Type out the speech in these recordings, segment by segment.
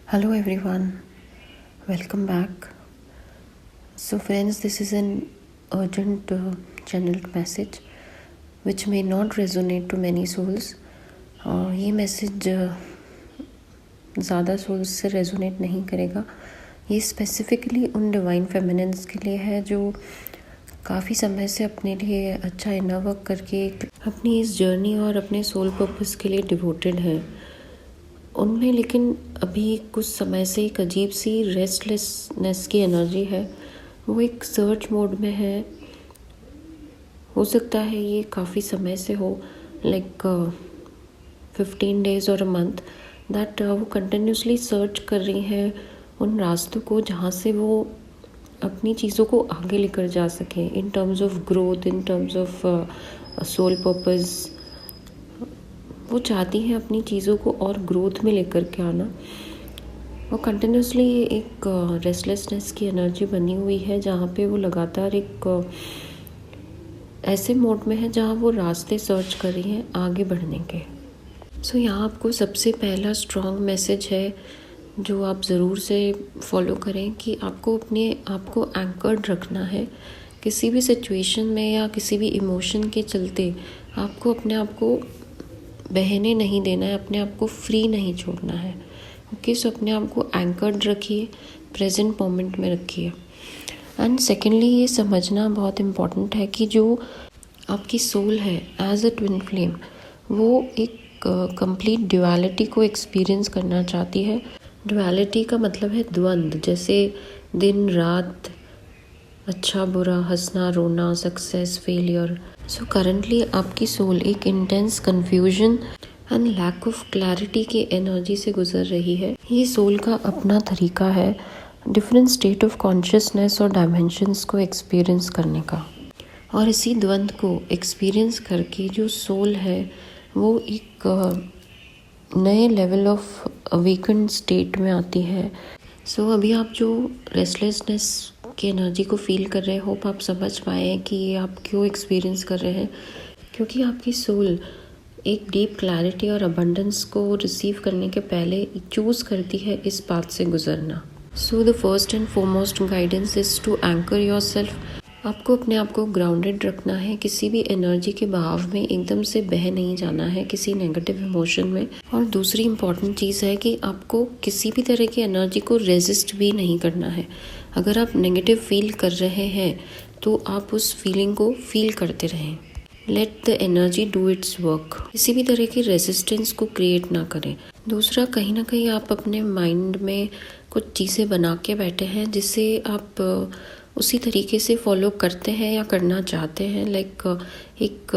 Hello everyone, welcome back. So, friends, this is an urgent channeled message which may not resonate to many souls. ये message ज़्यादा souls से resonate नहीं करेगा. ये specifically उन divine feminines के लिए है जो काफ़ी समय से अपने लिए अच्छा इनर वर्क करके अपनी इस जर्नी और अपने सोल पर्पस के लिए डिवोटेड है. उनमें लेकिन अभी कुछ समय से एक अजीब सी रेस्टलेसनेस की एनर्जी है. वो एक सर्च मोड में है. हो सकता है ये काफ़ी समय से हो, लाइक 15 days और अ मंथ, दैट वो कंटिन्यूसली सर्च कर रही हैं उन रास्तों को जहाँ से वो अपनी चीज़ों को आगे लेकर जा सकें in terms of growth, in terms of soul purpose. वो चाहती हैं अपनी चीज़ों को और ग्रोथ में लेकर के आना. वो कंटिन्यूसली एक रेस्टलेसनेस की एनर्जी बनी हुई है जहाँ पे वो लगातार एक ऐसे मोड में है जहाँ वो रास्ते सर्च कर रही हैं आगे बढ़ने के. सो यहाँ आपको सबसे पहला स्ट्रॉन्ग मैसेज है जो आप ज़रूर से फॉलो करें कि आपको अपने आप को एंकर्ड रखना है. किसी भी सिचुएशन में या किसी भी इमोशन के चलते आपको अपने आप को बहने नहीं देना है, अपने आप को फ्री नहीं छोड़ना है. ओके, सो अपने आप को एंकर्ड रखिए, प्रेजेंट मोमेंट में रखिए. एंड सेकेंडली ये समझना बहुत इम्पॉर्टेंट है कि जो आपकी सोल है एज अ ट्विन फ्लेम, वो एक कंप्लीट ड्युअलिटी को एक्सपीरियंस करना चाहती है. ड्युअलिटी का मतलब है द्वंद्व, जैसे दिन रात, अच्छा बुरा, हंसना रोना, सक्सेस फेलियर. सो करंटली आपकी सोल एक intense confusion and lack of clarity की एनर्जी से गुजर रही है. ये सोल का अपना तरीका है डिफरेंट स्टेट ऑफ कॉन्शियसनेस और डायमेंशंस को एक्सपीरियंस करने का. और इसी द्वंद्व को एक्सपीरियंस करके जो सोल है वो एक नए लेवल ऑफ अवेकन स्टेट में आती है. सो अभी आप जो रेस्टलेसनेस की एनर्जी को फील कर रहे हैं, होप आप समझ पाए कि ये आप क्यों एक्सपीरियंस कर रहे हैं. क्योंकि आपकी सोल एक डीप क्लैरिटी और अबंडेंस को रिसीव करने के पहले चूज़ करती है इस पाथ से गुजरना. So the first and foremost guidance is to anchor yourself. आपको अपने आप को ग्राउंडेड रखना है. किसी भी एनर्जी के बहाव में एकदम से बह नहीं जाना है, किसी नेगेटिव इमोशन में. और दूसरी इम्पॉर्टेंट चीज़ है कि आपको किसी भी तरह की एनर्जी को रेजिस्ट भी नहीं करना है. अगर आप नेगेटिव फील कर रहे हैं तो आप उस फीलिंग को फील करते रहें. Let the energy do it's work. किसी भी तरह की रेजिस्टेंस को क्रिएट ना करें. दूसरा, कहीं ना कहीं आप अपने माइंड में कुछ चीज़ें बना के बैठे हैं जिसे आप उसी तरीके से फॉलो करते हैं या करना चाहते हैं. लाइक एक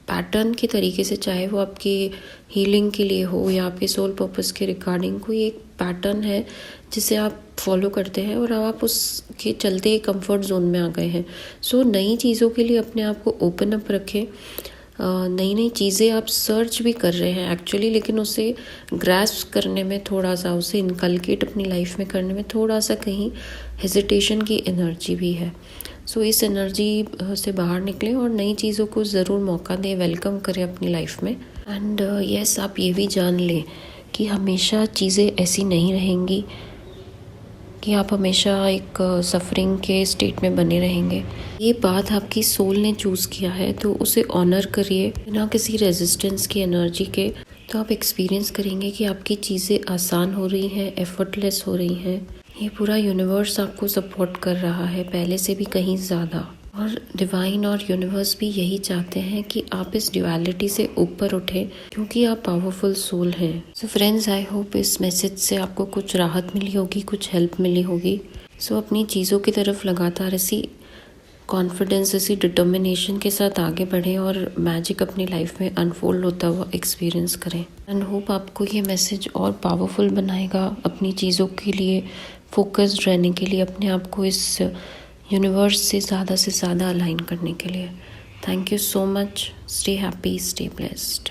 पैटर्न के तरीके से, चाहे वो आपकी हीलिंग के लिए हो या आपके सोल पर्पस के रिगार्डिंग कोई एक पैटर्न है जिसे आप फॉलो करते हैं और अब आप उसके चलते कंफर्ट जोन में आ गए हैं. सो नई चीज़ों के लिए अपने आप को ओपन अप रखें. नई नई चीज़ें आप सर्च भी कर रहे हैं एक्चुअली, लेकिन उसे ग्रैस्प करने में थोड़ा सा, उसे इनकलकेट अपनी लाइफ में करने में थोड़ा सा कहीं हेजिटेशन की एनर्जी भी है. सो इस एनर्जी से बाहर निकलें और नई चीज़ों को ज़रूर मौका दें, वेलकम करें अपनी लाइफ में. एंड यस, आप ये भी जान लें कि हमेशा चीज़ें ऐसी नहीं रहेंगी कि आप हमेशा एक सफरिंग के स्टेट में बने रहेंगे. ये बात आपकी सोल ने चूज़ किया है तो उसे ऑनर करिए बिना किसी रेजिस्टेंस की एनर्जी के. तो आप एक्सपीरियंस करेंगे कि आपकी चीज़ें आसान हो रही हैं, एफर्टलेस हो रही हैं. ये पूरा यूनिवर्स आपको सपोर्ट कर रहा है पहले से भी कहीं ज़्यादा. और डिवाइन और यूनिवर्स भी यही चाहते हैं कि आप इस ड्युअलिटी से ऊपर उठें क्योंकि आप पावरफुल सोल हैं. सो फ्रेंड्स, आई होप इस मैसेज से आपको कुछ राहत मिली होगी, कुछ हेल्प मिली होगी. सो अपनी चीज़ों की तरफ लगातार ऐसी कॉन्फिडेंस, ऐसी डिटर्मिनेशन के साथ आगे बढ़ें और मैजिक अपनी लाइफ में अनफोल्ड होता हुआ एक्सपीरियंस करें. एंड होप आपको ये मैसेज और पावरफुल बनाएगा अपनी चीज़ों के लिए फोकस्ड रहने के लिए, अपने आप को इस यूनिवर्स से ज़्यादा अलाइन करने के लिए. Thank you so much. Stay happy, stay blessed.